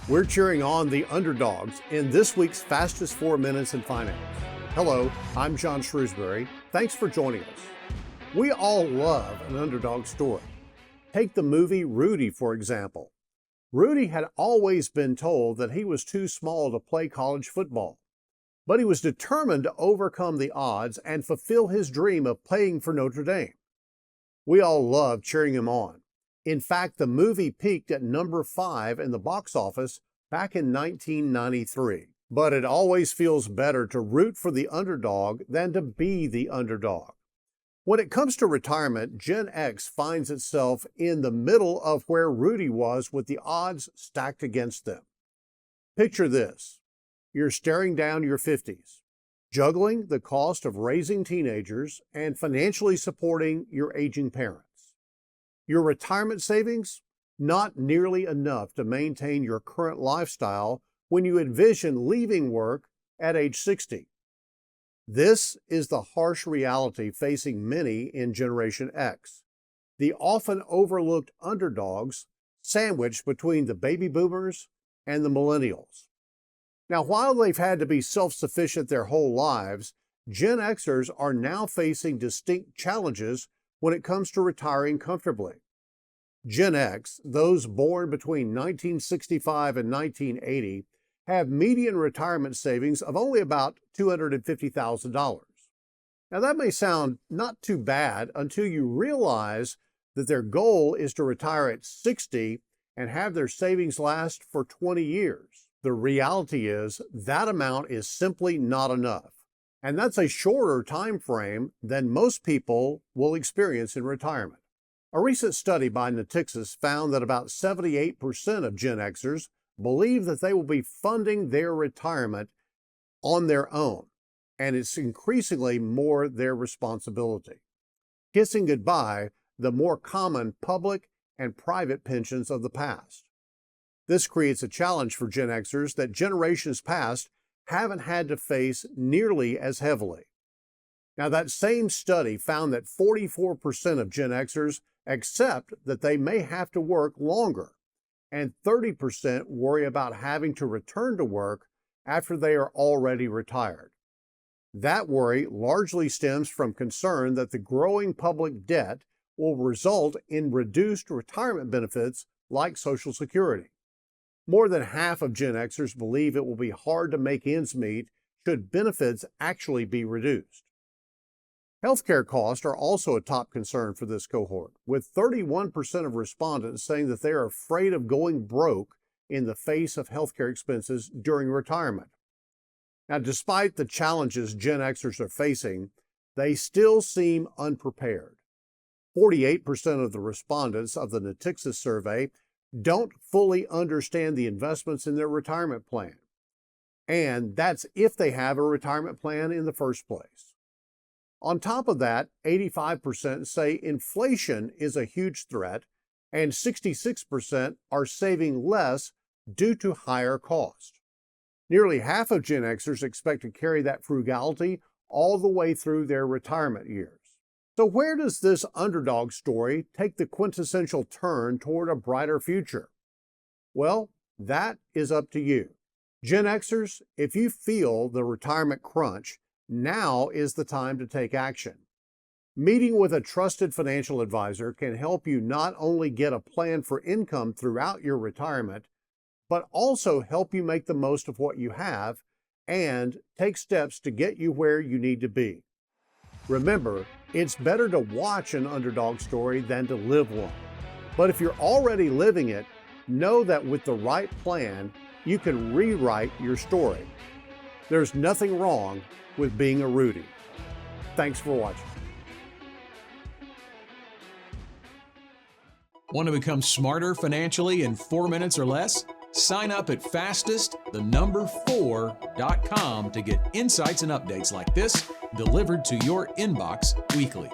We're cheering on the underdogs in this week's Fastest 4 Minutes in Finance. Hello, I'm John Shrewsbury. Thanks for joining us. We all love an underdog story. Take the movie Rudy, for example. Rudy had always been told that he was too small to play college football, but he was determined to overcome the odds and fulfill his dream of playing for Notre Dame. We all love cheering him on. In fact, the movie peaked at number 5 in the box office back in 1993. But it always feels better to root for the underdog than to be the underdog. When it comes to retirement, Gen X finds itself in the middle of where Rudy was with the odds stacked against them. Picture this. You're staring down your 50s, juggling the cost of raising teenagers and financially supporting your aging parents. Your retirement savings? Not nearly enough to maintain your current lifestyle when you envision leaving work at age 60. This is the harsh reality facing many in Generation X, the often overlooked underdogs sandwiched between the baby boomers and the millennials. Now, while they've had to be self-sufficient their whole lives, Gen Xers are now facing distinct challenges when it comes to retiring comfortably. Gen X, those born between 1965 and 1980, have median retirement savings of only about $250,000. Now that may sound not too bad until you realize that their goal is to retire at 60 and have their savings last for 20 years. The reality is that amount is simply not enough, and that's a shorter time frame than most people will experience in retirement. A recent study by Natixis found that about 78% of Gen Xers believe that they will be funding their retirement on their own, and it's increasingly more their responsibility. Kissing goodbye the more common public and private pensions of the past. This creates a challenge for Gen Xers that generations past haven't had to face nearly as heavily. Now, that same study found that 44% of Gen Xers accept that they may have to work longer, and 30% worry about having to return to work after they are already retired. That worry largely stems from concern that the growing public debt will result in reduced retirement benefits like Social Security. More than half of Gen Xers believe it will be hard to make ends meet should benefits actually be reduced. Healthcare costs are also a top concern for this cohort, with 31% of respondents saying that they are afraid of going broke in the face of healthcare expenses during retirement. Now, despite the challenges Gen Xers are facing, they still seem unprepared. 48% of the respondents of the Natixis survey don't fully understand the investments in their retirement plan. And that's if they have a retirement plan in the first place. On top of that, 85% say inflation is a huge threat, and 66% are saving less due to higher cost. Nearly half of Gen Xers expect to carry that frugality all the way through their retirement years. So where does this underdog story take the quintessential turn toward a brighter future? Well, that is up to you. Gen Xers, if you feel the retirement crunch, now is the time to take action. Meeting with a trusted financial advisor can help you not only get a plan for income throughout your retirement, but also help you make the most of what you have and take steps to get you where you need to be. Remember, it's better to watch an underdog story than to live one. But if you're already living it, know that with the right plan, you can rewrite your story. There's nothing wrong with being a Rudy. Thanks for watching. Want to become smarter financially in 4 minutes or less? Sign up at fastest4.com to get insights and updates like this delivered to your inbox weekly.